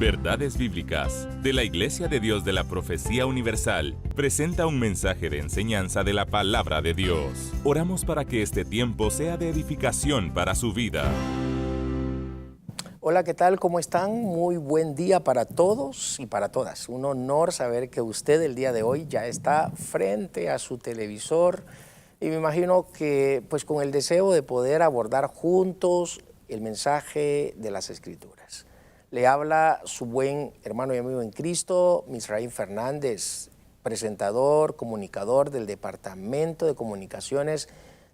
Verdades Bíblicas, de la Iglesia de Dios de la Profecía Universal, presenta un mensaje de enseñanza de la Palabra de Dios. Oramos para que este tiempo sea de edificación para su vida. Hola, ¿qué tal? ¿Cómo están? Muy buen día para todos y para todas. Un honor saber que usted el día de hoy ya está frente a su televisor y me imagino que pues con el deseo de poder abordar juntos el mensaje de las Escrituras. Le habla su buen hermano y amigo en Cristo, Misraín Fernández, presentador, comunicador del Departamento de Comunicaciones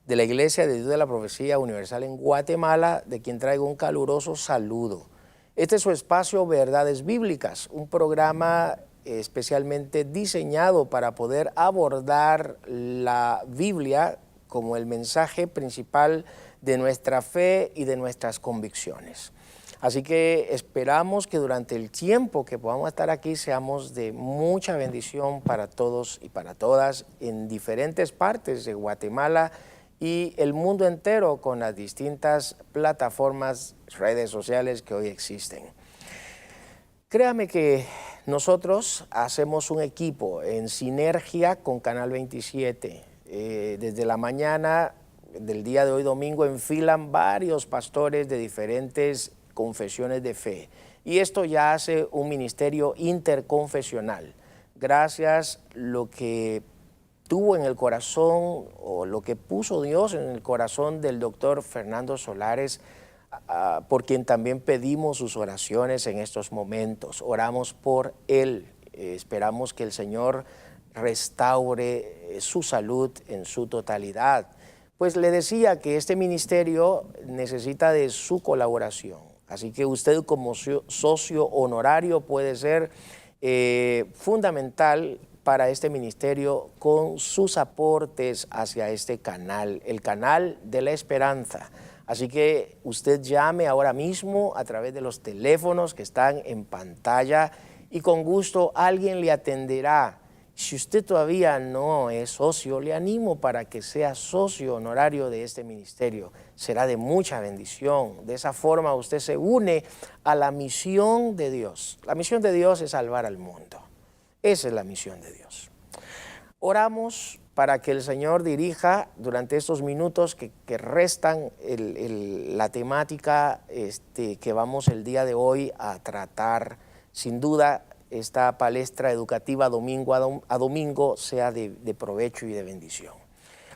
de la Iglesia de Dios de la Profecía Universal en Guatemala, de quien traigo un caluroso saludo. Este es su espacio Verdades Bíblicas, un programa especialmente diseñado para poder abordar la Biblia como el mensaje principal de nuestra fe y de nuestras convicciones. Así que esperamos que durante el tiempo que podamos estar aquí seamos de mucha bendición para todos y para todas en diferentes partes de Guatemala y el mundo entero con las distintas plataformas, redes sociales que hoy existen. Créame que nosotros hacemos un equipo en sinergia con Canal 27. Desde la mañana del día de hoy domingo enfilan varios pastores de diferentes confesiones de fe. Y esto ya hace un ministerio interconfesional. Gracias lo que tuvo en el corazón o lo que puso Dios en el corazón del doctor Fernando Solares, por quien también pedimos sus oraciones en estos momentos. Oramos por él. Esperamos que el Señor restaure su salud en su totalidad. Pues le decía que este ministerio necesita de su colaboración. Así que usted como socio honorario puede ser fundamental para este ministerio con sus aportes hacia este canal, el canal de la esperanza. Así que usted llame ahora mismo a través de los teléfonos que están en pantalla y con gusto alguien le atenderá. Si usted todavía no es socio, le animo para que sea socio honorario de este ministerio. Será de mucha bendición. De esa forma usted se une a la misión de Dios. La misión de Dios es salvar al mundo. Esa es la misión de Dios. Oramos para que el Señor dirija durante estos minutos que restan la temática que vamos el día de hoy a tratar. Sin duda, esta palestra educativa domingo a domingo sea de provecho y de bendición.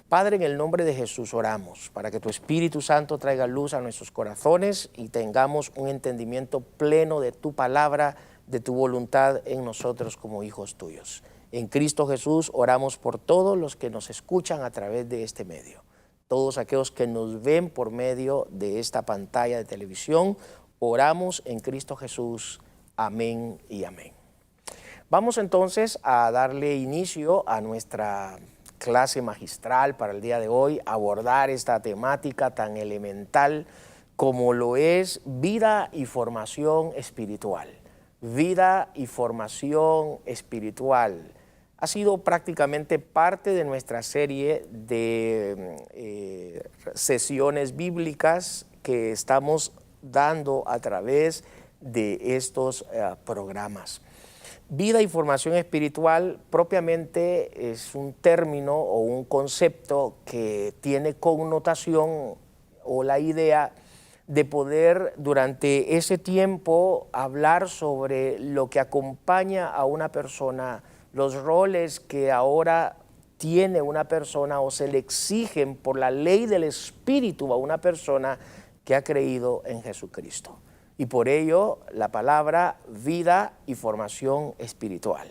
Padre, en el nombre de Jesús oramos para que tu Espíritu Santo traiga luz a nuestros corazones y tengamos un entendimiento pleno de tu palabra, de tu voluntad en nosotros como hijos tuyos. En Cristo Jesús oramos por todos los que nos escuchan a través de este medio, todos aquellos que nos ven por medio de esta pantalla de televisión. Oramos en Cristo Jesús. Amén y amén. Vamos entonces a darle inicio a nuestra clase magistral para el día de hoy, abordar esta temática tan elemental como lo es vida y formación espiritual. Vida y formación espiritual ha sido prácticamente parte de nuestra serie de sesiones bíblicas que estamos dando a través de estos programas. Vida y formación espiritual propiamente es un término o un concepto que tiene connotación o la idea de poder durante ese tiempo hablar sobre lo que acompaña a una persona, los roles que ahora tiene una persona o se le exigen por la ley del Espíritu a una persona que ha creído en Jesucristo. Y por ello la palabra vida y formación espiritual.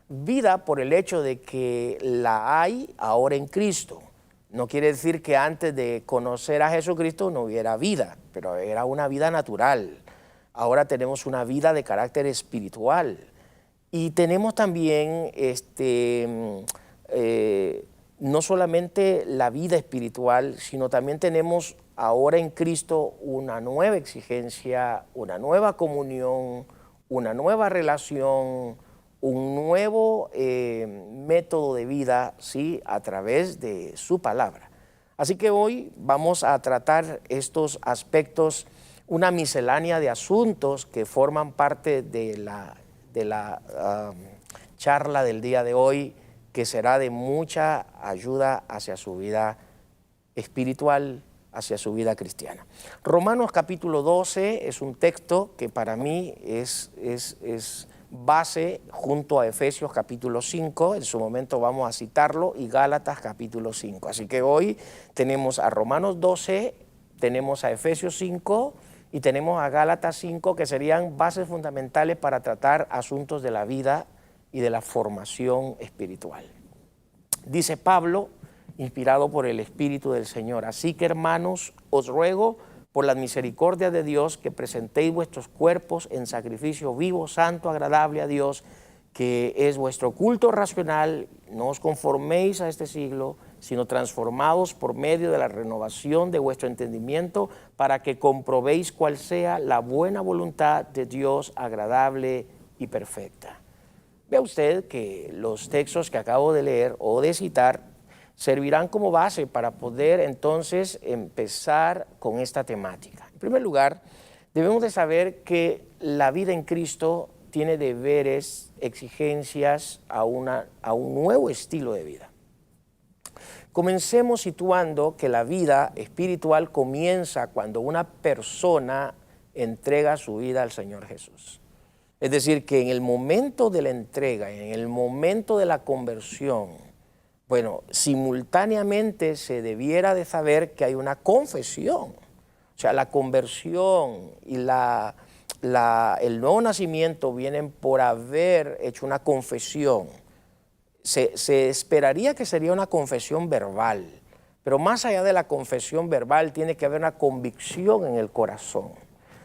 Vida por el hecho de que la hay ahora en Cristo. No quiere decir que antes de conocer a Jesucristo no hubiera vida, pero era una vida natural. Ahora tenemos una vida de carácter espiritual. Y tenemos también no solamente la vida espiritual, sino también tenemos ahora en Cristo una nueva exigencia, una nueva comunión, una nueva relación, un nuevo método de vida, ¿sí?, a través de su palabra. Así que hoy vamos a tratar estos aspectos una miscelánea de asuntos que forman parte de la charla del día de hoy, que será de mucha ayuda hacia su vida espiritual, hacia su vida cristiana. Romanos capítulo 12 es un texto que para mí es base junto a Efesios capítulo 5, en su momento vamos a citarlo, y Gálatas capítulo 5. Así que hoy tenemos a Romanos 12, tenemos a Efesios 5 y tenemos a Gálatas 5, que serían bases fundamentales para tratar asuntos de la vida y de la formación espiritual. Dice Pablo, inspirado por el Espíritu del Señor: así que, hermanos, os ruego por la misericordia de Dios que presentéis vuestros cuerpos en sacrificio vivo, santo, agradable a Dios, que es vuestro culto racional. No os conforméis a este siglo, sino transformados por medio de la renovación de vuestro entendimiento, para que comprobéis cuál sea la buena voluntad de Dios, agradable y perfecta. Vea usted que los textos que acabo de leer o de citar servirán como base para poder entonces empezar con esta temática. En primer lugar, debemos de saber que la vida en Cristo tiene deberes, exigencias a un nuevo estilo de vida. Comencemos situando que la vida espiritual comienza cuando una persona entrega su vida al Señor Jesús. Es decir, que en el momento de la entrega, en el momento de la conversión, bueno, simultáneamente se debiera de saber que hay una confesión. O sea, la conversión y el nuevo nacimiento vienen por haber hecho una confesión. Se esperaría que sería una confesión verbal, pero más allá de la confesión verbal tiene que haber una convicción en el corazón.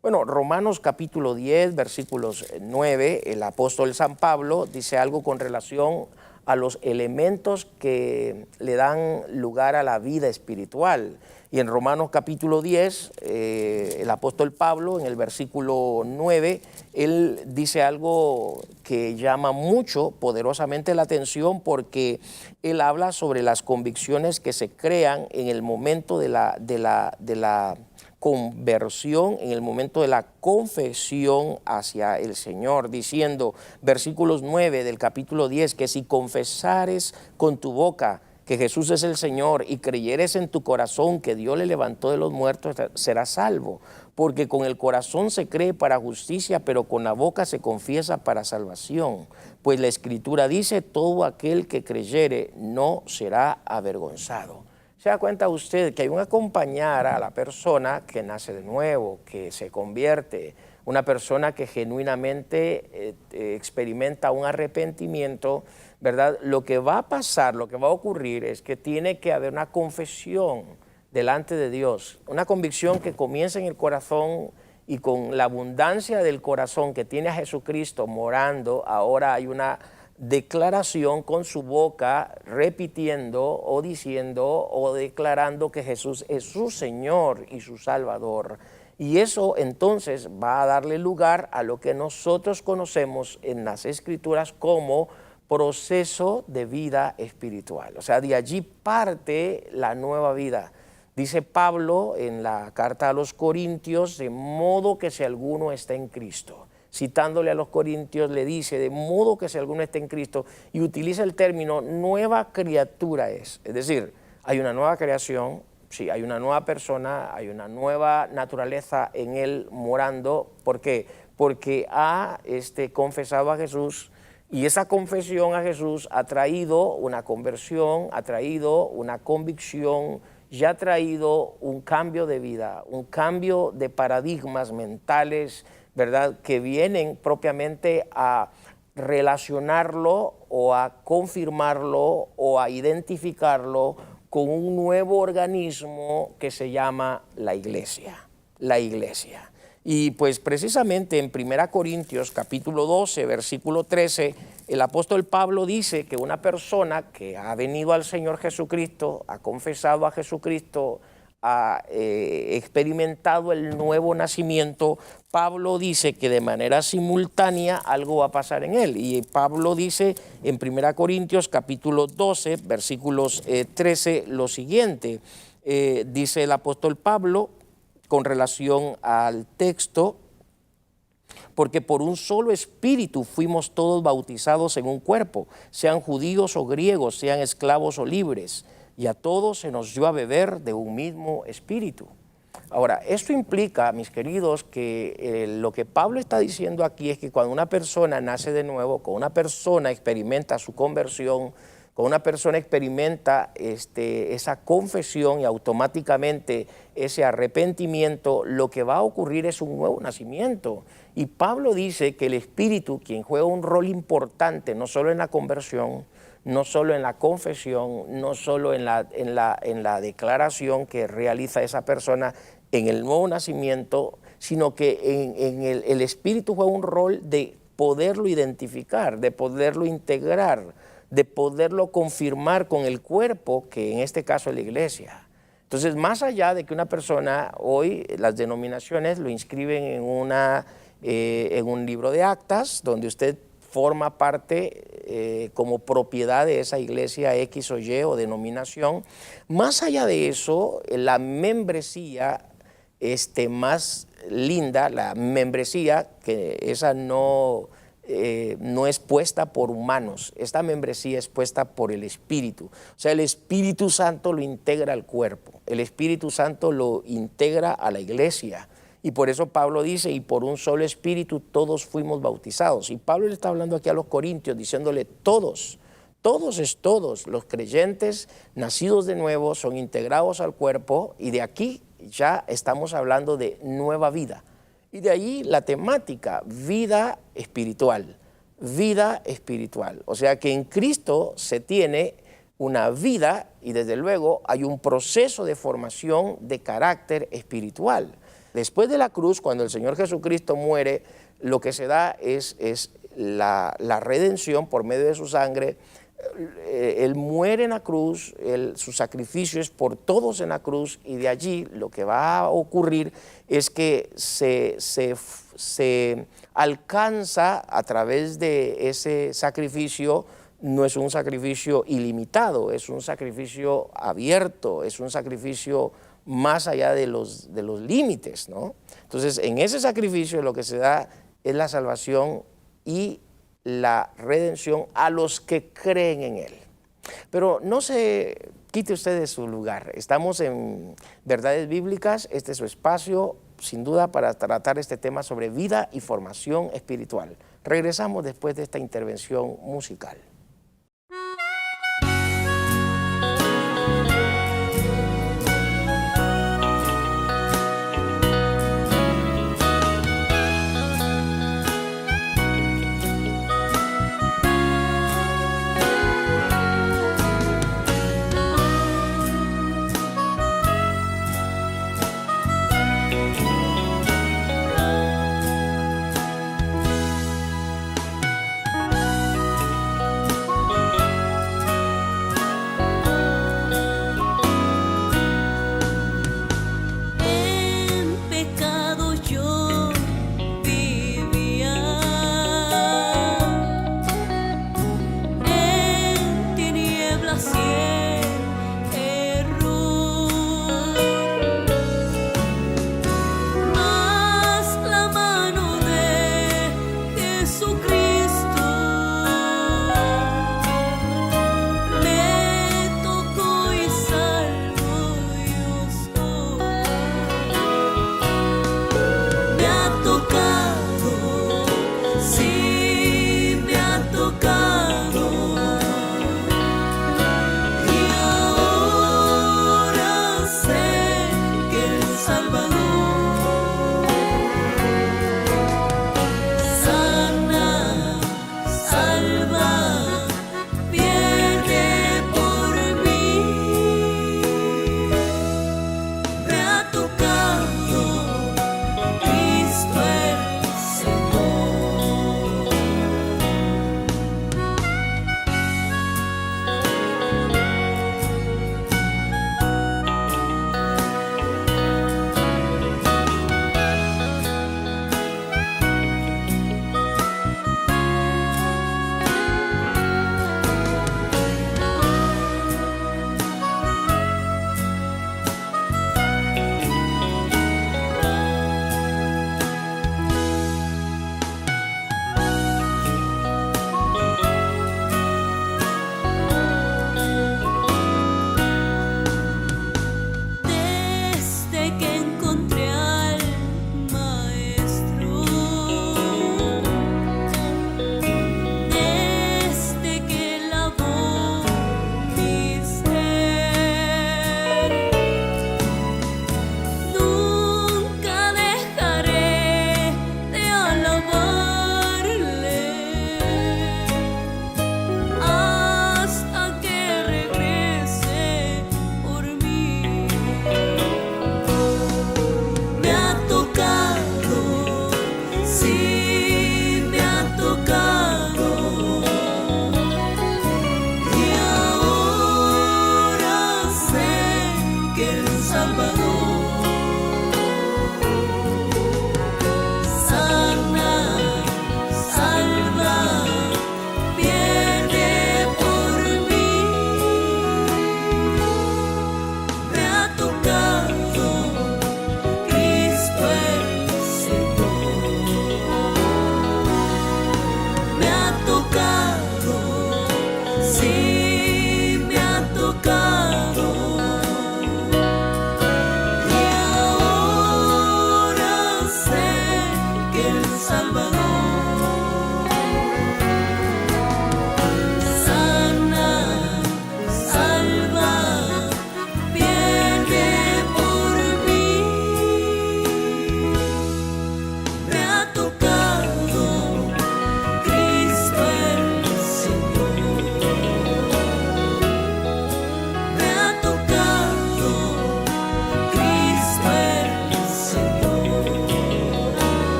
Bueno, Romanos capítulo 10, versículos 9, el apóstol San Pablo dice algo con relación a los elementos que le dan lugar a la vida espiritual. Y en Romanos capítulo 10, el apóstol Pablo, en el versículo 9, él dice algo que llama mucho, poderosamente la atención, porque él habla sobre las convicciones que se crean en el momento de la conversión, en el momento de la confesión hacia el Señor, diciendo, versículos 9 del capítulo 10, que si confesares con tu boca que Jesús es el Señor y creyeres en tu corazón que Dios le levantó de los muertos, serás salvo. Porque con el corazón se cree para justicia, pero con la boca se confiesa para salvación. Pues la Escritura dice, todo aquel que creyere no será avergonzado. ¿Se da cuenta usted que hay un acompañar a la persona que nace de nuevo, que se convierte, una persona que genuinamente experimenta un arrepentimiento, ¿verdad? Lo que va a pasar, lo que va a ocurrir es que tiene que haber una confesión delante de Dios, una convicción que comienza en el corazón, y con la abundancia del corazón que tiene a Jesucristo morando, ahora hay una declaración con su boca, repitiendo o diciendo o declarando que Jesús es su Señor y su Salvador. Y eso entonces va a darle lugar a lo que nosotros conocemos en las Escrituras como proceso de vida espiritual. O sea, de allí parte la nueva vida. Dice Pablo en la carta a los Corintios, de modo que si alguno está en Cristo. Citándole a los Corintios le dice, de modo que si alguno está en Cristo, y utiliza el término nueva criatura es. Es decir, hay una nueva creación, sí, hay una nueva persona, hay una nueva naturaleza en él morando. ¿Por qué? Porque ha confesado a Jesús, y esa confesión a Jesús ha traído una conversión, ha traído una convicción, ya ha traído un cambio de vida, un cambio de paradigmas mentales, ¿verdad?, que vienen propiamente a relacionarlo o a confirmarlo o a identificarlo con un nuevo organismo que se llama la iglesia. La iglesia. Y pues precisamente en 1 Corintios capítulo 12, versículo 13, el apóstol Pablo dice que una persona que ha venido al Señor Jesucristo, ha confesado a Jesucristo, ha experimentado el nuevo nacimiento, Pablo dice que de manera simultánea algo va a pasar en él. Y Pablo dice en 1 Corintios capítulo 12, versículos 13, lo siguiente. Dice el apóstol Pablo, con relación al texto, porque por un solo espíritu fuimos todos bautizados en un cuerpo, sean judíos o griegos, sean esclavos o libres, y a todos se nos dio a beber de un mismo espíritu. Ahora, esto implica, mis queridos, que lo que Pablo está diciendo aquí es que cuando una persona nace de nuevo, cuando una persona experimenta su conversión, cuando una persona experimenta esa confesión y automáticamente ese arrepentimiento, lo que va a ocurrir es un nuevo nacimiento. Y Pablo dice que el Espíritu, quien juega un rol importante, no solo en la conversión, no solo en la confesión, no solo en la declaración que realiza esa persona en el nuevo nacimiento, sino que el Espíritu juega un rol de poderlo identificar, de poderlo integrar, de poderlo confirmar con el cuerpo, que en este caso es la iglesia. Entonces, más allá de que una persona, hoy las denominaciones lo inscriben en un libro de actas, donde usted forma parte como propiedad de esa iglesia X o Y o denominación. Más allá de eso, la membresía más linda, la membresía, que esa no es puesta por humanos, esta membresía es puesta por el Espíritu. O sea, el Espíritu Santo lo integra al cuerpo, el Espíritu Santo lo integra a la iglesia. Y por eso Pablo dice, y por un solo espíritu todos fuimos bautizados. Y Pablo le está hablando aquí a los corintios, diciéndole todos los creyentes nacidos de nuevo son integrados al cuerpo, y de aquí ya estamos hablando de nueva vida. Y de ahí la temática, vida espiritual, vida espiritual. O sea que en Cristo se tiene una vida y desde luego hay un proceso de formación de carácter espiritual. Después de la cruz, cuando el Señor Jesucristo muere, lo que se da es la redención por medio de su sangre. Él muere en la cruz, su sacrificio es por todos en la cruz, y de allí lo que va a ocurrir es que se alcanza a través de ese sacrificio. No es un sacrificio ilimitado, es un sacrificio abierto, es un sacrificio más allá de los límites, ¿no? Entonces, en ese sacrificio lo que se da es la salvación y la redención a los que creen en Él. Pero no se quite usted de su lugar. Estamos en Verdades Bíblicas, este es su espacio, sin duda, para tratar este tema sobre vida y formación espiritual. Regresamos después de esta intervención musical. Cristo el Señor.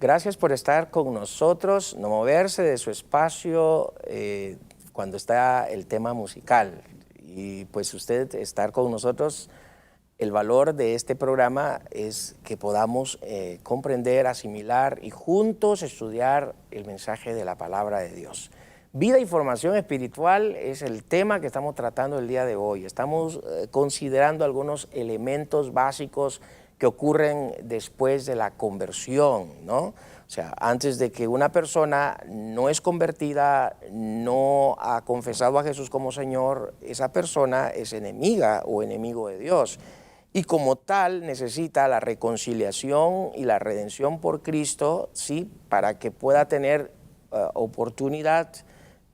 Gracias por estar con nosotros, no moverse de su espacio cuando está el tema musical. Y pues usted estar con nosotros, el valor de este programa es que podamos comprender, asimilar y juntos estudiar el mensaje de la palabra de Dios. Vida y formación espiritual es el tema que estamos tratando el día de hoy. Estamos considerando algunos elementos básicos que ocurren después de la conversión, ¿no? O sea, antes de que una persona no es convertida, no ha confesado a Jesús como Señor, esa persona es enemiga o enemigo de Dios. Y como tal necesita la reconciliación y la redención por Cristo, ¿sí? Para que pueda tener oportunidad,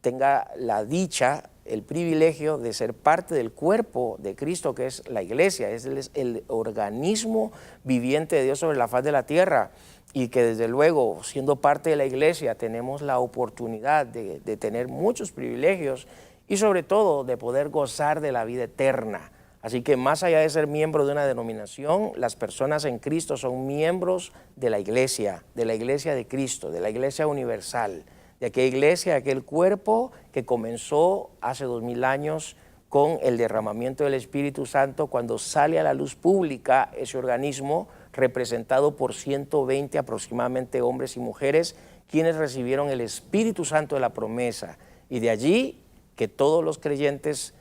tenga la dicha, el privilegio de ser parte del cuerpo de Cristo, que es la iglesia, es el organismo viviente de Dios sobre la faz de la tierra, y que desde luego, siendo parte de la iglesia, tenemos la oportunidad de tener muchos privilegios y sobre todo de poder gozar de la vida eterna. Así que más allá de ser miembro de una denominación, las personas en Cristo son miembros de la iglesia de Cristo, de la iglesia universal, de aquella iglesia, de aquel cuerpo que comenzó hace 2000 años con el derramamiento del Espíritu Santo, cuando sale a la luz pública ese organismo representado por 120 aproximadamente hombres y mujeres, quienes recibieron el Espíritu Santo de la promesa. Y de allí que todos los creyentes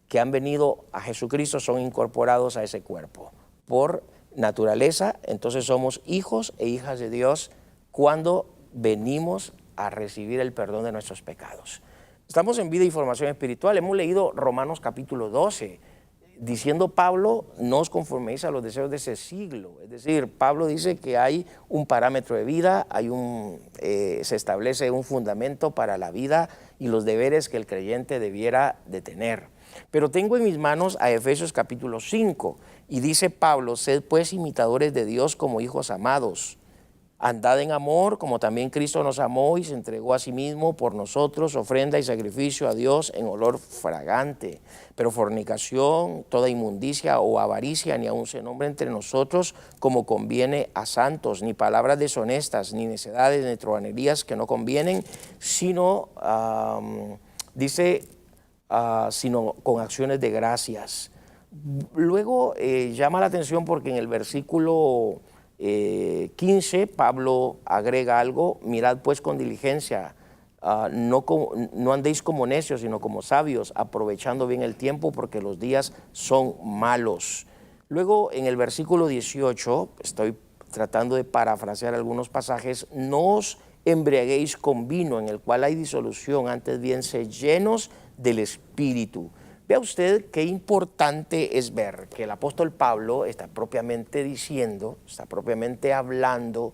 que han venido a Jesucristo son incorporados a ese cuerpo. Por naturaleza, entonces somos hijos e hijas de Dios cuando venimos a recibir el perdón de nuestros pecados. Estamos en Vida y Formación Espiritual. Hemos leído Romanos capítulo 12, diciendo Pablo, no os conforméis a los deseos de ese siglo. Es decir, Pablo dice que hay un parámetro de vida, se establece un fundamento para la vida y los deberes que el creyente debiera de tener. Pero tengo en mis manos a Efesios capítulo 5 y dice Pablo, sed pues imitadores de Dios como hijos amados. Andad en amor, como también Cristo nos amó y se entregó a sí mismo por nosotros, ofrenda y sacrificio a Dios en olor fragante. Pero fornicación, toda inmundicia o avaricia, ni aun se nombre entre nosotros como conviene a santos, ni palabras deshonestas, ni necedades, ni trovanerías que no convienen, sino, sino con acciones de gracias. Luego llama la atención porque en el versículo 15, Pablo agrega algo, mirad pues con diligencia, no andéis como necios, sino como sabios, aprovechando bien el tiempo, porque los días son malos. Luego en el versículo 18, estoy tratando de parafrasear algunos pasajes, no os embriaguéis con vino, en el cual hay disolución, antes bien sed llenos del Espíritu. Vea usted qué importante es ver que el apóstol Pablo está propiamente diciendo, está propiamente hablando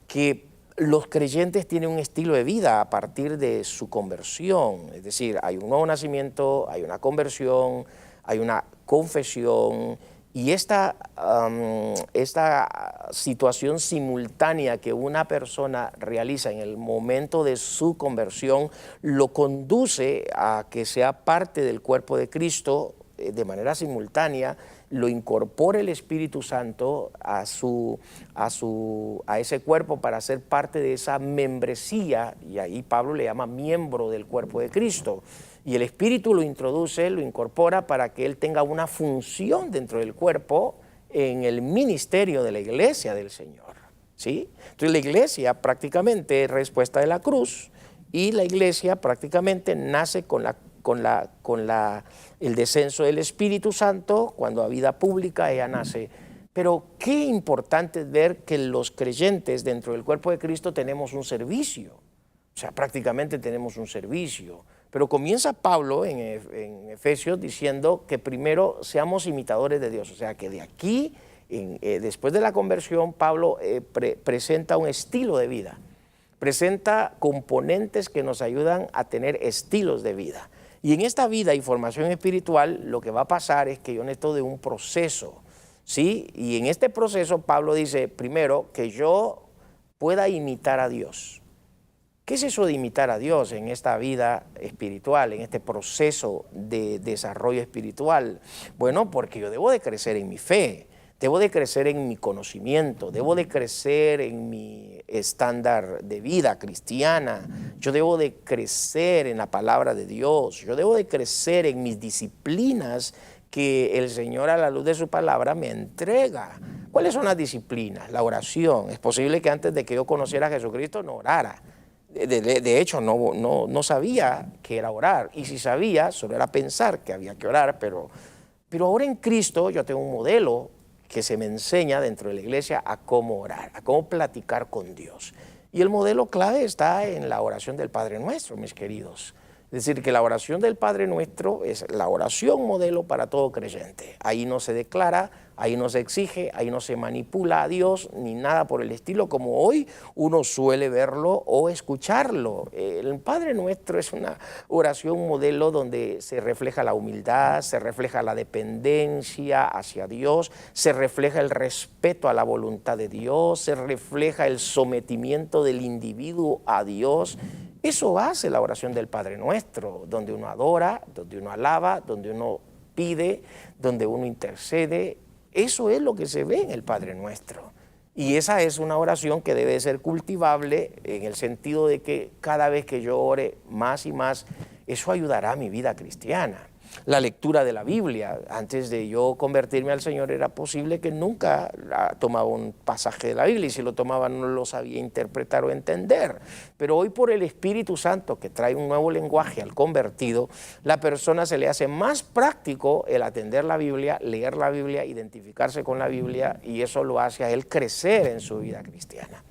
que los creyentes tienen un estilo de vida a partir de su conversión. Es decir, hay un nuevo nacimiento, hay una conversión, hay una confesión, y esta situación simultánea que una persona realiza en el momento de su conversión lo conduce a que sea parte del cuerpo de Cristo de manera simultánea, lo incorpora el Espíritu Santo a ese cuerpo para ser parte de esa membresía, y ahí Pablo le llama miembro del cuerpo de Cristo. Y el Espíritu lo introduce, lo incorpora para que él tenga una función dentro del cuerpo en el ministerio de la iglesia del Señor, ¿sí? Entonces la iglesia prácticamente es respuesta de la cruz, y la iglesia prácticamente nace con el descenso del Espíritu Santo. Cuando a vida pública ella nace Pero qué importante es ver que los creyentes dentro del cuerpo de Cristo tenemos un servicio. O sea, prácticamente tenemos un servicio. Pero comienza Pablo en Efesios diciendo que primero seamos imitadores de Dios. O sea, que de aquí, después de la conversión, Pablo presenta un estilo de vida. Presenta componentes que nos ayudan a tener estilos de vida. Y en esta vida y formación espiritual, lo que va a pasar es que yo necesito de un proceso, ¿sí? Y en este proceso, Pablo dice, primero, que yo pueda imitar a Dios. ¿Qué es eso de imitar a Dios en esta vida espiritual, en este proceso de desarrollo espiritual? Bueno, porque yo debo de crecer en mi fe, debo de crecer en mi conocimiento, debo de crecer en mi estándar de vida cristiana, yo debo de crecer en la palabra de Dios, yo debo de crecer en mis disciplinas que el Señor a la luz de su palabra me entrega. ¿Cuáles son las disciplinas? La oración. Es posible que antes de que yo conociera a Jesucristo no orara. De hecho, no sabía qué era orar. Y si sabía, solo era pensar que había que orar. Pero ahora en Cristo yo tengo un modelo que se me enseña dentro de la iglesia a cómo orar, a cómo platicar con Dios. Y el modelo clave está en la oración del Padre Nuestro, mis queridos. Es decir, que la oración del Padre Nuestro es la oración modelo para todo creyente. Ahí no se declara, ahí no se exige, ahí no se manipula a Dios, ni nada por el estilo, como hoy uno suele verlo o escucharlo. El Padre Nuestro es una oración modelo donde se refleja la humildad, se refleja la dependencia hacia Dios, se refleja el respeto a la voluntad de Dios, se refleja el sometimiento del individuo a Dios. Eso hace la oración del Padre Nuestro, donde uno adora, donde uno alaba, donde uno pide, donde uno intercede. Eso es lo que se ve en el Padre Nuestro. Y esa es una oración que debe ser cultivable en el sentido de que cada vez que yo ore más y más, eso ayudará a mi vida cristiana. La lectura de la Biblia, antes de yo convertirme al Señor era posible que nunca tomaba un pasaje de la Biblia y si lo tomaba no lo sabía interpretar o entender. Pero hoy por el Espíritu Santo que trae un nuevo lenguaje al convertido, la persona se le hace más práctico el atender la Biblia, leer la Biblia, identificarse con la Biblia y eso lo hace a él crecer en su vida cristiana.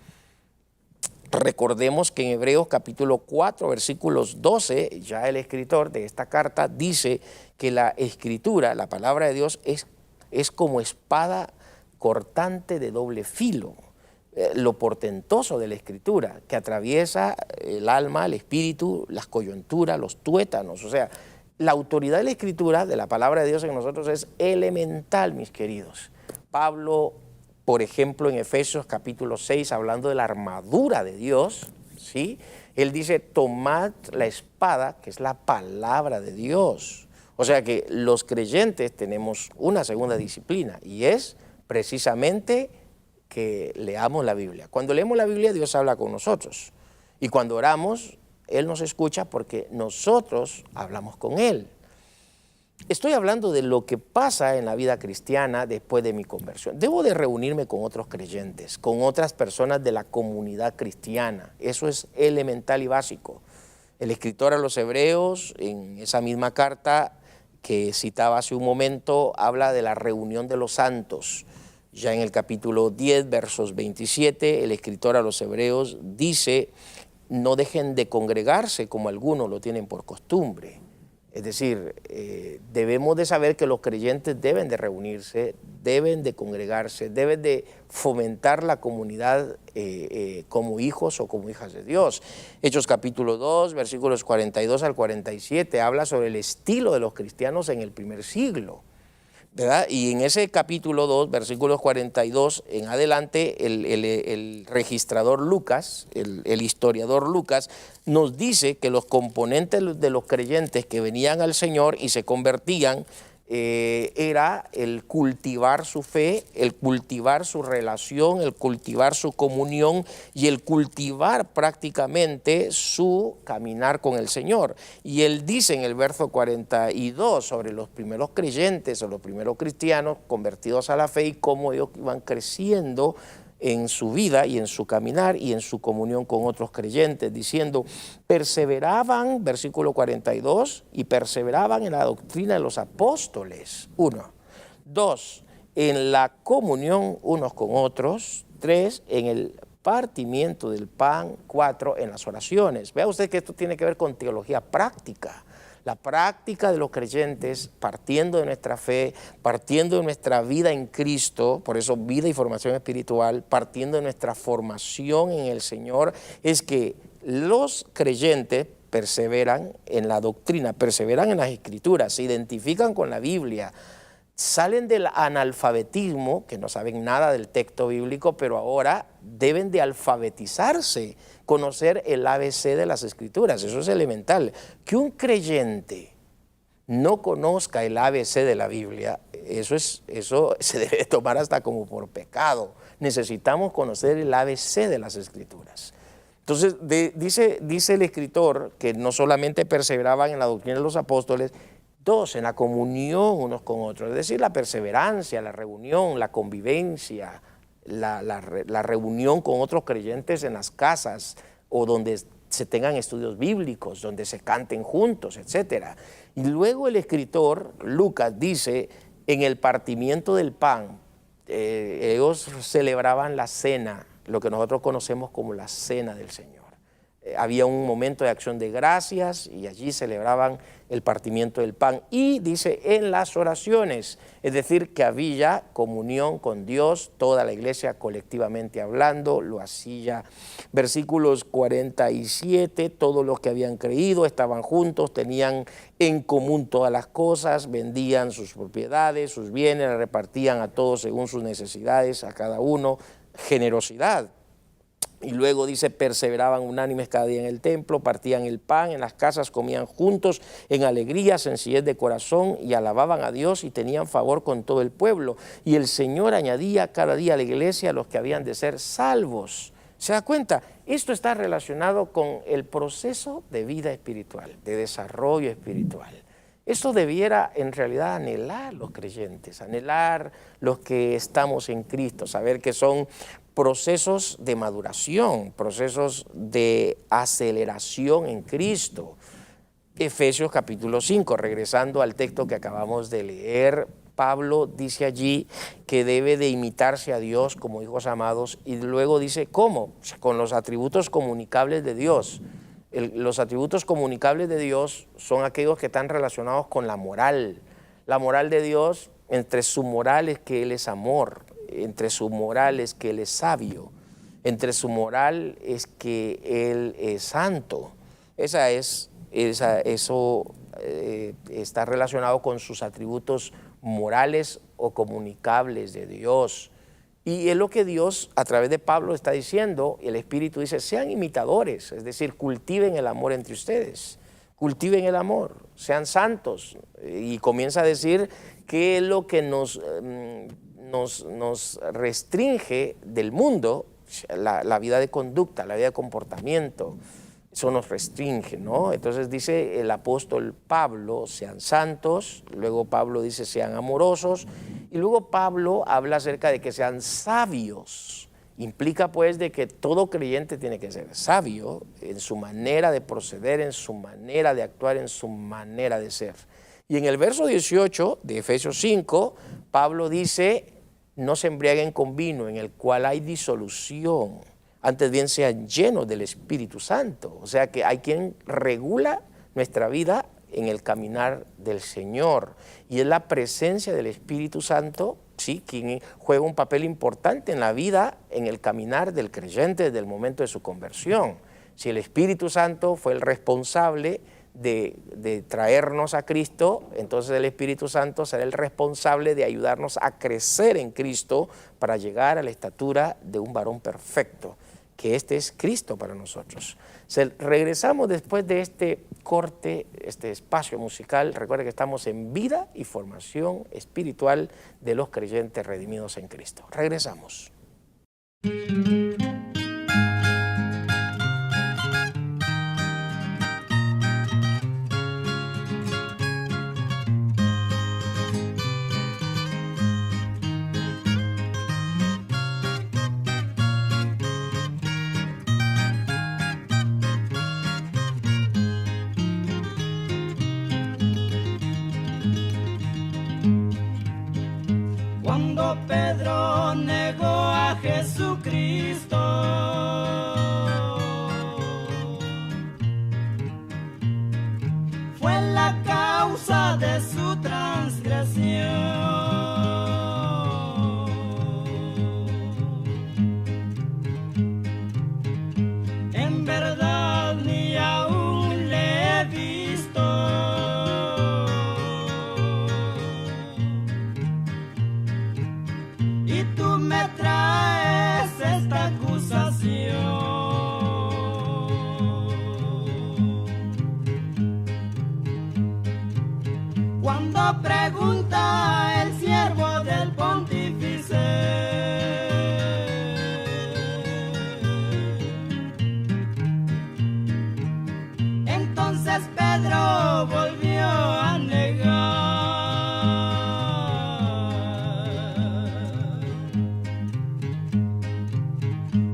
Recordemos que en Hebreos capítulo 4, versículos 12, ya el escritor de esta carta dice que la escritura, la palabra de Dios, es como espada cortante de doble filo. Lo portentoso de la escritura, que atraviesa el alma, el espíritu, las coyunturas, los tuétanos. O sea, la autoridad de la escritura, de la palabra de Dios en nosotros es elemental, mis queridos. Pablo, por ejemplo, en Efesios capítulo 6, hablando de la armadura de Dios, ¿sí? Él dice, tomad la espada, que es la palabra de Dios. O sea que los creyentes tenemos una segunda disciplina y es precisamente que leamos la Biblia. Cuando leemos la Biblia, Dios habla con nosotros. Y cuando oramos, Él nos escucha porque nosotros hablamos con Él. Estoy hablando de lo que pasa en la vida cristiana después de mi conversión. Debo de reunirme con otros creyentes, con otras personas de la comunidad cristiana. Eso es elemental y básico. El escritor a los Hebreos, en esa misma carta que citaba hace un momento, habla de la reunión de los santos. Ya en el capítulo 10, versos 27, el escritor a los Hebreos dice, no dejen de congregarse como algunos lo tienen por costumbre. Es decir, debemos de saber que los creyentes deben de reunirse, deben de congregarse, deben de fomentar la comunidad como hijos o como hijas de Dios. Hechos capítulo 2, versículos 42 al 47, habla sobre el estilo de los cristianos en el primer siglo, ¿verdad? Y en ese capítulo 2, versículos 42 en adelante, el registrador Lucas, el historiador Lucas, nos dice que los componentes de los creyentes que venían al Señor y se convertían era el cultivar su fe, el cultivar su relación, el cultivar su comunión y el cultivar prácticamente su caminar con el Señor. Y él dice en el verso 42 sobre los primeros creyentes o los primeros cristianos convertidos a la fe y cómo ellos iban creciendo en su vida y en su caminar y en su comunión con otros creyentes, diciendo, perseveraban, versículo 42, y perseveraban en la doctrina de los apóstoles, 1. 2, en la comunión unos con otros, 3, en el partimiento del pan, 4, en las oraciones. Vea usted que esto tiene que ver con teología práctica. La práctica de los creyentes, partiendo de nuestra fe, partiendo de nuestra vida en Cristo, por eso vida y formación espiritual, partiendo de nuestra formación en el Señor, es que los creyentes perseveran en la doctrina, perseveran en las Escrituras, se identifican con la Biblia, salen del analfabetismo, que no saben nada del texto bíblico, pero ahora deben de alfabetizarse, conocer el ABC de las Escrituras. Eso es elemental. Que un creyente no conozca el ABC de la Biblia, eso se debe tomar hasta como por pecado. Necesitamos conocer el ABC de las Escrituras. Entonces, dice el escritor que no solamente perseveraban en la doctrina de los apóstoles, 2, en la comunión unos con otros, es decir, la perseverancia, la reunión, la convivencia, la reunión con otros creyentes en las casas o donde se tengan estudios bíblicos, donde se canten juntos, etc. Y luego el escritor, Lucas, dice, en el partimiento del pan, ellos celebraban la cena, lo que nosotros conocemos como la cena del Señor. Había un momento de acción de gracias y allí celebraban el partimiento del pan. Y dice en las oraciones, es decir, que había comunión con Dios, toda la iglesia colectivamente hablando, lo hacía. Versículos 47, todos los que habían creído estaban juntos, tenían en común todas las cosas, vendían sus propiedades, sus bienes, repartían a todos según sus necesidades, a cada uno, generosidad. Y luego dice, perseveraban unánimes cada día en el templo, partían el pan, en las casas comían juntos, en alegría, sencillez de corazón, y alababan a Dios y tenían favor con todo el pueblo. Y el Señor añadía cada día a la iglesia a los que habían de ser salvos. ¿Se da cuenta? Esto está relacionado con el proceso de vida espiritual, de desarrollo espiritual. Esto debiera en realidad anhelar los creyentes, anhelar los que estamos en Cristo, saber que son procesos de maduración, procesos de aceleración en Cristo. Efesios capítulo 5, regresando al texto que acabamos de leer, Pablo dice allí que debe de imitarse a Dios como hijos amados y luego dice, ¿cómo? Con los atributos comunicables de Dios. Los atributos comunicables de Dios son aquellos que están relacionados con la moral. La moral de Dios, entre su moral es que Él es amor, entre su moral es que Él es sabio, entre su moral es que Él es santo. Eso está relacionado con sus atributos morales o comunicables de Dios. Y es lo que Dios a través de Pablo está diciendo, y el Espíritu dice, sean imitadores, es decir, cultiven el amor entre ustedes, cultiven el amor, sean santos. Y comienza a decir qué es lo que nos restringe del mundo, la vida de conducta, la vida de comportamiento. Eso nos restringe, ¿no? Entonces dice el apóstol Pablo, sean santos, luego Pablo dice sean amorosos, y luego Pablo habla acerca de que sean sabios. Implica pues de que todo creyente tiene que ser sabio en su manera de proceder, en su manera de actuar, en su manera de ser. Y en el verso 18 de Efesios 5, Pablo dice, no se embriaguen con vino en el cual hay disolución, antes bien sean llenos del Espíritu Santo. O sea que hay quien regula nuestra vida en el caminar del Señor. Y es la presencia del Espíritu Santo, sí, quien juega un papel importante en la vida, en el caminar del creyente desde el momento de su conversión. Si el Espíritu Santo fue el responsable de traernos a Cristo, entonces el Espíritu Santo será el responsable de ayudarnos a crecer en Cristo para llegar a la estatura de un varón perfecto, que este es Cristo para nosotros. Regresamos después de este corte, este espacio musical. Recuerden que estamos en vida y formación espiritual de los creyentes redimidos en Cristo. Regresamos. Cuando pregunta el siervo del pontífice, entonces Pedro volvió a negar.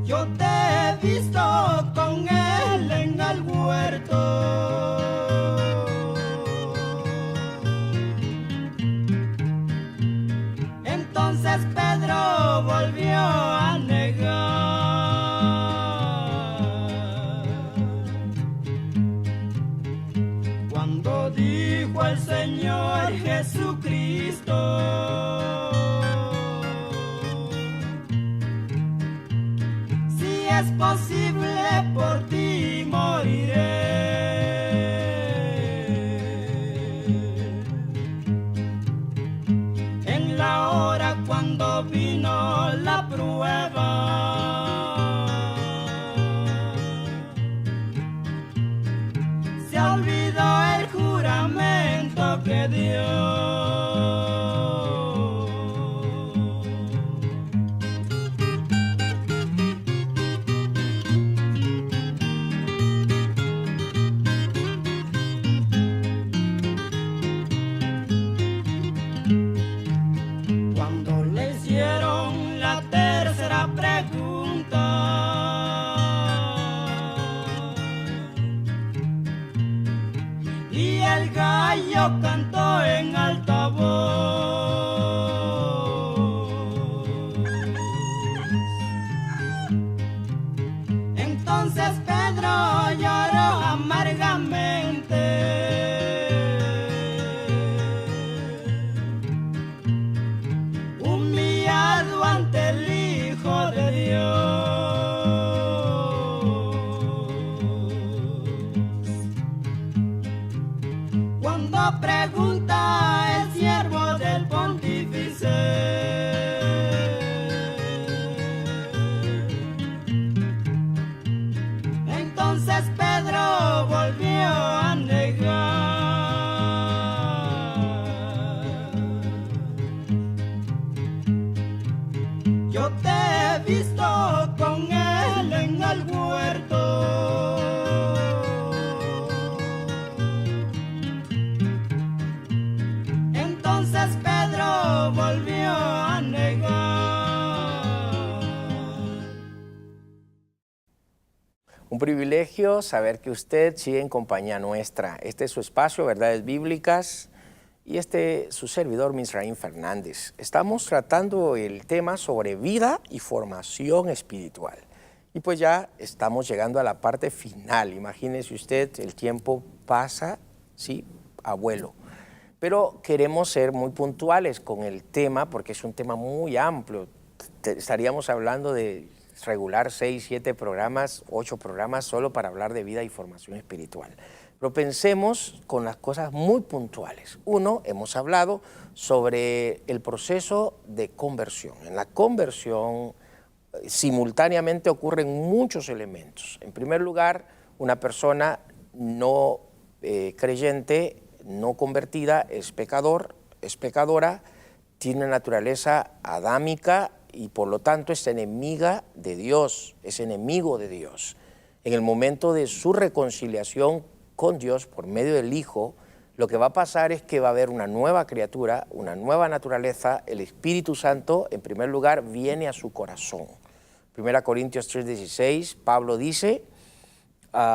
Yo te he visto con él en el huerto. Entonces Pedro volvió a negar. Cuando dijo el Señor Jesucristo, si es posible por ti moriré. En la hora cuando vino la prueba, se olvidó el juramento que dio. Cuando le hicieron la tercera pregunta, y el gallo cantó en alta voz, entonces Pedro lloró amargamente. Humillado ante el Hijo de Dios. Cuando pregunta el siervo del pontífice, entonces Pedro volvió a negar. Yo te he visto con él en el huerto. Entonces Pedro volvió a negar. Un privilegio saber que usted sigue en compañía nuestra. Este es su espacio, Verdades Bíblicas, y su servidor, Misraín Fernández. Estamos tratando el tema sobre vida y formación espiritual. Y pues ya estamos llegando a la parte final. Imagínese usted, el tiempo pasa, sí, a vuelo. Pero queremos ser muy puntuales con el tema porque es un tema muy amplio. Estaríamos hablando de regular 6, 7 programas, 8 programas solo para hablar de vida y formación espiritual. Pero pensemos con las cosas muy puntuales. Uno, hemos hablado sobre el proceso de conversión. En la conversión simultáneamente ocurren muchos elementos. En primer lugar, una persona no creyente, no convertida, es pecador, es pecadora, tiene naturaleza adámica y por lo tanto es enemiga de Dios, es enemigo de Dios. En el momento de su reconciliación con Dios por medio del Hijo, lo que va a pasar es que va a haber una nueva criatura, una nueva naturaleza. El Espíritu Santo, en primer lugar, viene a su corazón. 1 Corintios 3:16, Pablo dice,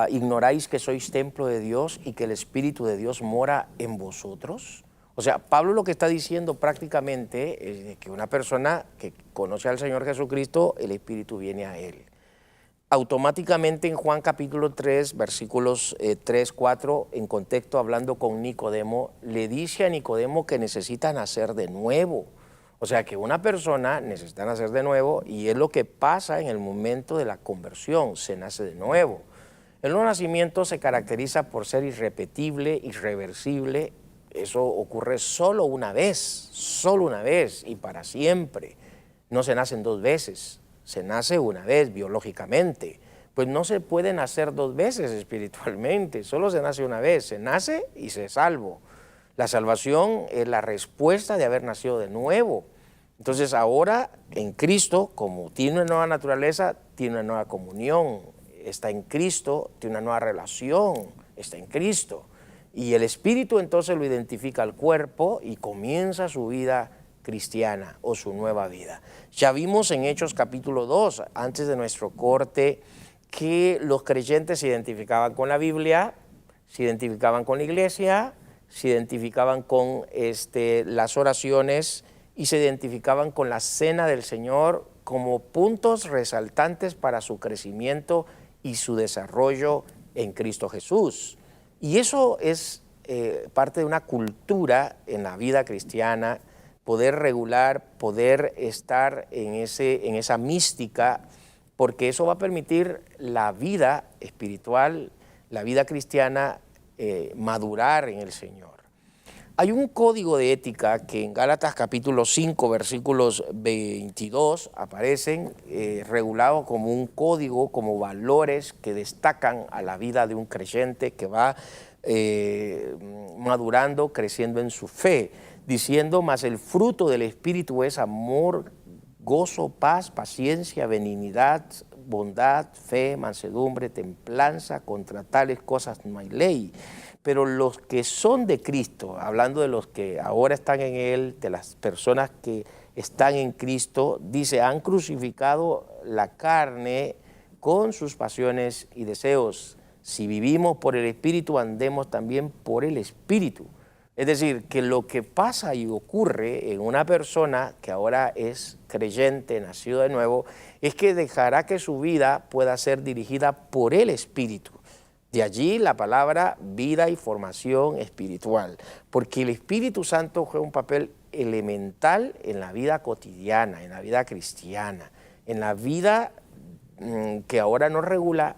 ¿ignoráis que sois templo de Dios y que el Espíritu de Dios mora en vosotros? O sea, Pablo lo que está diciendo prácticamente es que una persona que conoce al Señor Jesucristo, el Espíritu viene a él. Automáticamente en Juan capítulo 3, versículos 3, 4, en contexto hablando con Nicodemo, le dice a Nicodemo que necesita nacer de nuevo. O sea que una persona necesita nacer de nuevo y es lo que pasa en el momento de la conversión, se nace de nuevo. El nuevo nacimiento se caracteriza por ser irrepetible, irreversible. Eso ocurre solo una vez y para siempre. No se nacen dos veces. Se nace una vez biológicamente, pues no se puede nacer dos veces espiritualmente, solo se nace una vez, se nace y se es salvo. La salvación es la respuesta de haber nacido de nuevo. Entonces ahora en Cristo, como tiene una nueva naturaleza, tiene una nueva comunión, está en Cristo, tiene una nueva relación, está en Cristo. Y el Espíritu entonces lo identifica al cuerpo y comienza su vida cristiana o su nueva vida. Ya vimos en Hechos capítulo 2, antes de nuestro corte, que los creyentes se identificaban con la Biblia, se identificaban con la iglesia, se identificaban con las oraciones y se identificaban con la cena del Señor como puntos resaltantes para su crecimiento y su desarrollo en Cristo Jesús. Y eso es parte de una cultura en la vida cristiana, poder regular, poder estar en esa mística, porque eso va a permitir la vida espiritual, la vida cristiana, madurar en el Señor. Hay un código de ética que en Gálatas capítulo 5, versículos 22 aparecen regulados como un código, como valores que destacan a la vida de un creyente que va madurando, creciendo en su fe, diciendo: mas el fruto del Espíritu es amor, gozo, paz, paciencia, benignidad, bondad, fe, mansedumbre, templanza. Contra tales cosas no hay ley. Pero los que son de Cristo, hablando de los que ahora están en Él, de las personas que están en Cristo, dice: han crucificado la carne con sus pasiones y deseos. Si vivimos por el Espíritu, andemos también por el Espíritu. Es decir, que lo que pasa y ocurre en una persona que ahora es creyente, nacido de nuevo, es que dejará que su vida pueda ser dirigida por el Espíritu. De allí la palabra vida y formación espiritual, porque el Espíritu Santo juega un papel elemental en la vida cotidiana, en la vida cristiana, en la vida que ahora no regula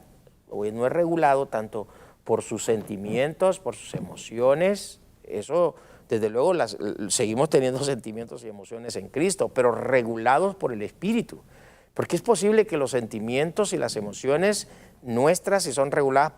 o no es regulado tanto por sus sentimientos, por sus emociones. Eso, desde luego, seguimos teniendo sentimientos y emociones en Cristo, pero regulados por el Espíritu. Porque es posible que los sentimientos y las emociones nuestras, si son reguladas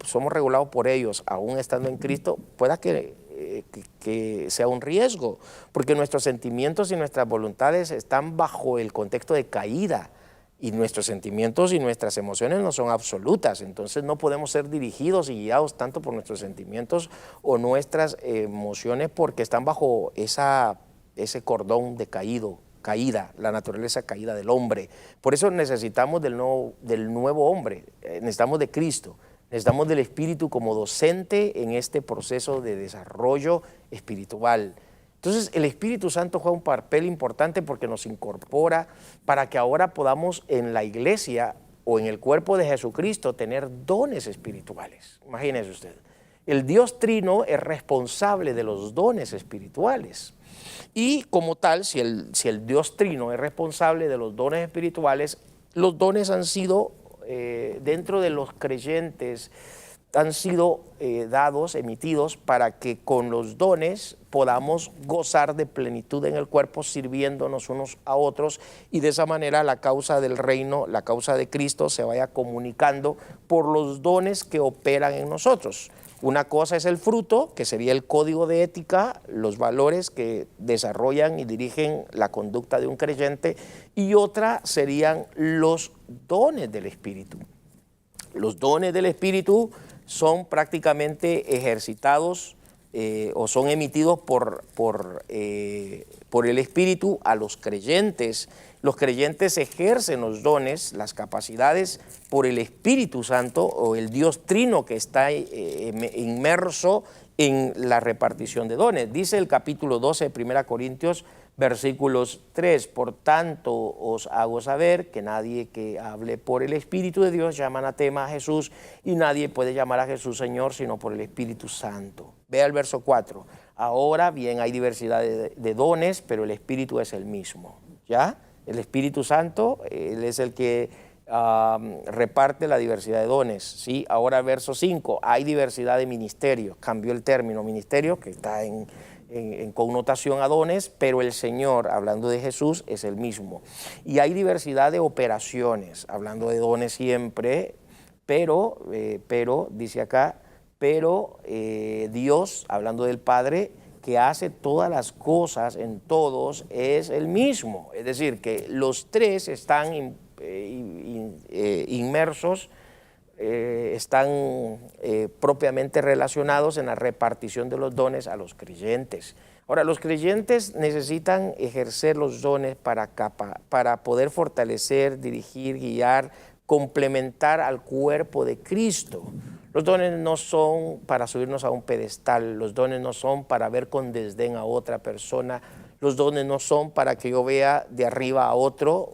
somos regulados por ellos, aún estando en Cristo, pueda que sea un riesgo, porque nuestros sentimientos y nuestras voluntades están bajo el contexto de caída, y nuestros sentimientos y nuestras emociones no son absolutas. Entonces no podemos ser dirigidos y guiados tanto por nuestros sentimientos o nuestras emociones, porque están bajo ese cordón de caída, la naturaleza caída del hombre. Por eso necesitamos del nuevo hombre, necesitamos de Cristo, necesitamos del Espíritu como docente en este proceso de desarrollo espiritual. Entonces el Espíritu Santo juega un papel importante porque nos incorpora para que ahora podamos en la iglesia o en el cuerpo de Jesucristo tener dones espirituales. Imagínese usted, el Dios Trino es responsable de los dones espirituales. Y como tal, si el Dios Trino es responsable de los dones espirituales, los dones han sido, dentro de los creyentes, han sido dados, emitidos, para que con los dones podamos gozar de plenitud en el cuerpo, sirviéndonos unos a otros, y de esa manera la causa del reino, la causa de Cristo, se vaya comunicando por los dones que operan en nosotros. Una cosa es el fruto, que sería el código de ética, los valores que desarrollan y dirigen la conducta de un creyente, y otra serían los dones del Espíritu. Los dones del Espíritu son prácticamente ejercitados o son emitidos por el Espíritu a los creyentes. Los creyentes ejercen los dones, las capacidades, por el Espíritu Santo o el Dios Trino que está inmerso en la repartición de dones. Dice el capítulo 12 de 1 Corintios, versículos 3, por tanto os hago saber que nadie que hable por el Espíritu de Dios llama anatema a Jesús, y nadie puede llamar a Jesús Señor sino por el Espíritu Santo. Vea el verso 4, ahora bien hay diversidad de dones, pero el Espíritu es el mismo, ¿ya? El Espíritu Santo, Él es el que reparte la diversidad de dones, ¿sí? Ahora verso 5, hay diversidad de ministerios, cambió el término ministerio, que está en connotación a dones, pero el Señor, hablando de Jesús, es el mismo. Y hay diversidad de operaciones, hablando de dones siempre, pero dice acá, pero Dios, hablando del Padre, que hace todas las cosas en todos es el mismo. Es decir, que los tres están inmersos, están propiamente relacionados en la repartición de los dones a los creyentes. Ahora, los creyentes necesitan ejercer los dones para poder fortalecer, dirigir, guiar, complementar al cuerpo de Cristo. Los dones no son para subirnos a un pedestal, los dones no son para ver con desdén a otra persona, los dones no son para que yo vea de arriba a otro,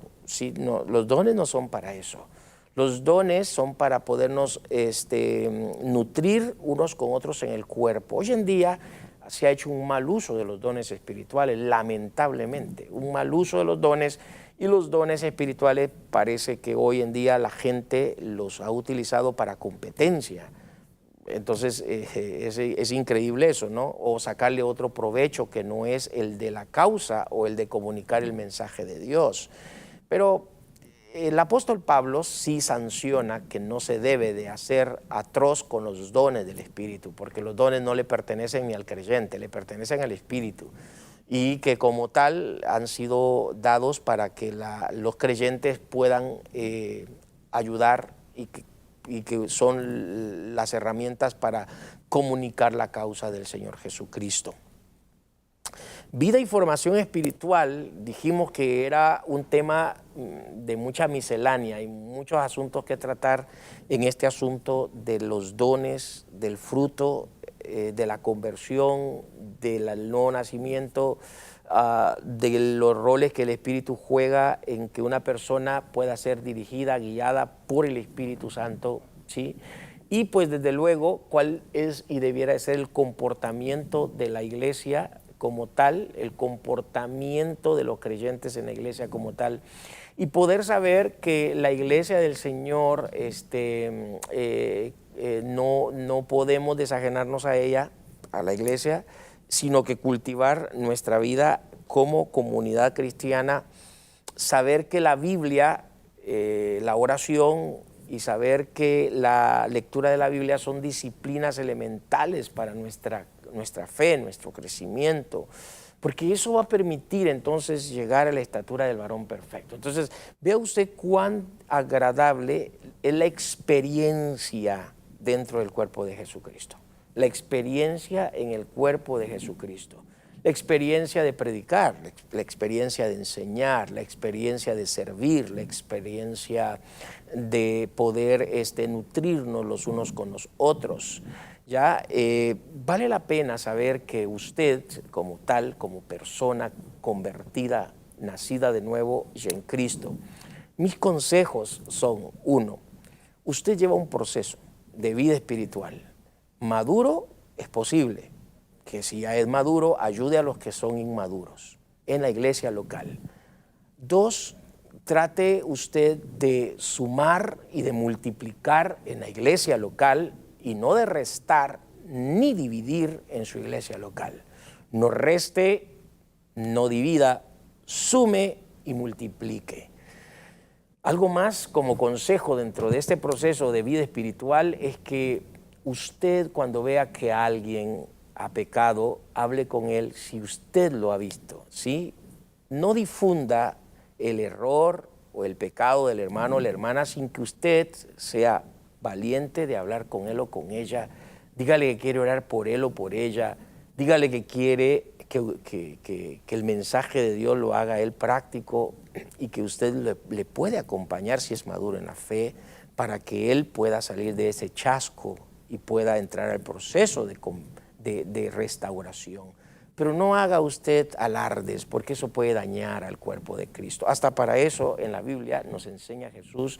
no, los dones no son para eso. Los dones son para podernos nutrir unos con otros en el cuerpo. Hoy en día se ha hecho un mal uso de los dones espirituales, lamentablemente, un mal uso de los dones, y los dones espirituales parece que hoy en día la gente los ha utilizado para competencia. Entonces es increíble eso, ¿no? O sacarle otro provecho que no es el de la causa o el de comunicar el mensaje de Dios. Pero el apóstol Pablo sí sanciona que no se debe de hacer atroz con los dones del Espíritu, porque los dones no le pertenecen ni al creyente, le pertenecen al Espíritu, y que como tal han sido dados para que los creyentes puedan ayudar y que son las herramientas para comunicar la causa del Señor Jesucristo. Vida y formación espiritual, dijimos que era un tema de mucha miscelánea y muchos asuntos que tratar en este asunto de los dones, del fruto, de la conversión, del nuevo nacimiento, de los roles que el Espíritu juega en que una persona pueda ser dirigida, guiada por el Espíritu Santo, ¿sí? Y pues desde luego cuál es y debiera ser el comportamiento de la iglesia como tal, el comportamiento de los creyentes en la iglesia como tal, y poder saber que la iglesia del Señor no podemos desajenarnos a ella, a la iglesia, sino que cultivar nuestra vida como comunidad cristiana, saber que la Biblia, la oración y saber que la lectura de la Biblia son disciplinas elementales para nuestra fe, nuestro crecimiento, porque eso va a permitir entonces llegar a la estatura del varón perfecto. Entonces, vea usted cuán agradable es la experiencia dentro del cuerpo de Jesucristo, la experiencia en el cuerpo de Jesucristo, la experiencia de predicar, la experiencia de enseñar, la experiencia de servir, la experiencia de poder nutrirnos los unos con los otros. Ya vale la pena saber que usted como tal, como persona convertida, nacida de nuevo y en Cristo, mis consejos son: 1, usted lleva un proceso de vida espiritual. Maduro es posible, que si ya es maduro, ayude a los que son inmaduros en la iglesia local. 2, trate usted de sumar y de multiplicar en la iglesia local y no de restar ni dividir en su iglesia local. No reste, no divida, sume y multiplique. Algo más como consejo dentro de este proceso de vida espiritual es que usted, cuando vea que alguien ha pecado, hable con él si usted lo ha visto, ¿sí? No difunda el error o el pecado del hermano o la hermana sin que usted sea valiente de hablar con él o con ella. Dígale que quiere orar por él o por ella. Dígale que quiere que el mensaje de Dios lo haga él práctico y que usted le puede acompañar si es maduro en la fe para que él pueda salir de ese chasco y pueda entrar al proceso de restauración. Pero no haga usted alardes, porque eso puede dañar al cuerpo de Cristo. Hasta para eso en la Biblia nos enseña Jesús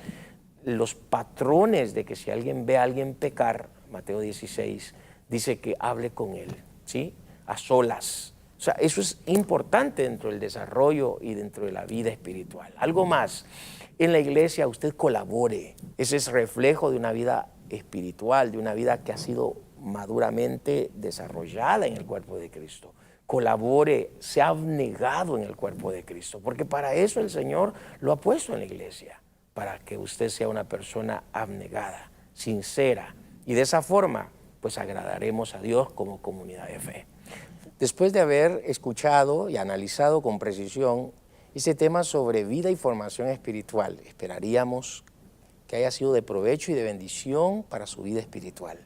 los patrones de que si alguien ve a alguien pecar, Mateo 16, dice que hable con él, ¿sí? A solas. O sea, eso es importante dentro del desarrollo y dentro de la vida espiritual. Algo más, en la iglesia usted colabore. Ese es reflejo de una vida espiritual, de una vida que ha sido maduramente desarrollada en el cuerpo de Cristo. Colabore, sea abnegado en el cuerpo de Cristo, porque para eso el Señor lo ha puesto en la iglesia, para que usted sea una persona abnegada, sincera, y de esa forma pues agradaremos a Dios como comunidad de fe. Después de haber escuchado y analizado con precisión este tema sobre vida y formación espiritual, esperaríamos que haya sido de provecho y de bendición para su vida espiritual.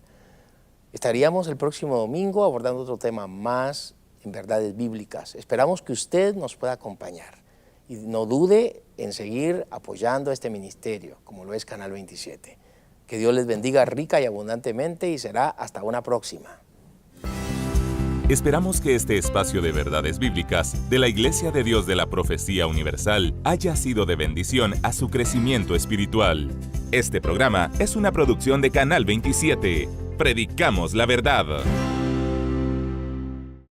Estaríamos el próximo domingo abordando otro tema más en verdades bíblicas. Esperamos que usted nos pueda acompañar y no dude en seguir apoyando este ministerio, como lo es Canal 27. Que Dios les bendiga rica y abundantemente y será hasta una próxima. Esperamos que este espacio de verdades bíblicas de la Iglesia de Dios de la Profecía Universal haya sido de bendición a su crecimiento espiritual. Este programa es una producción de Canal 27. Predicamos la verdad.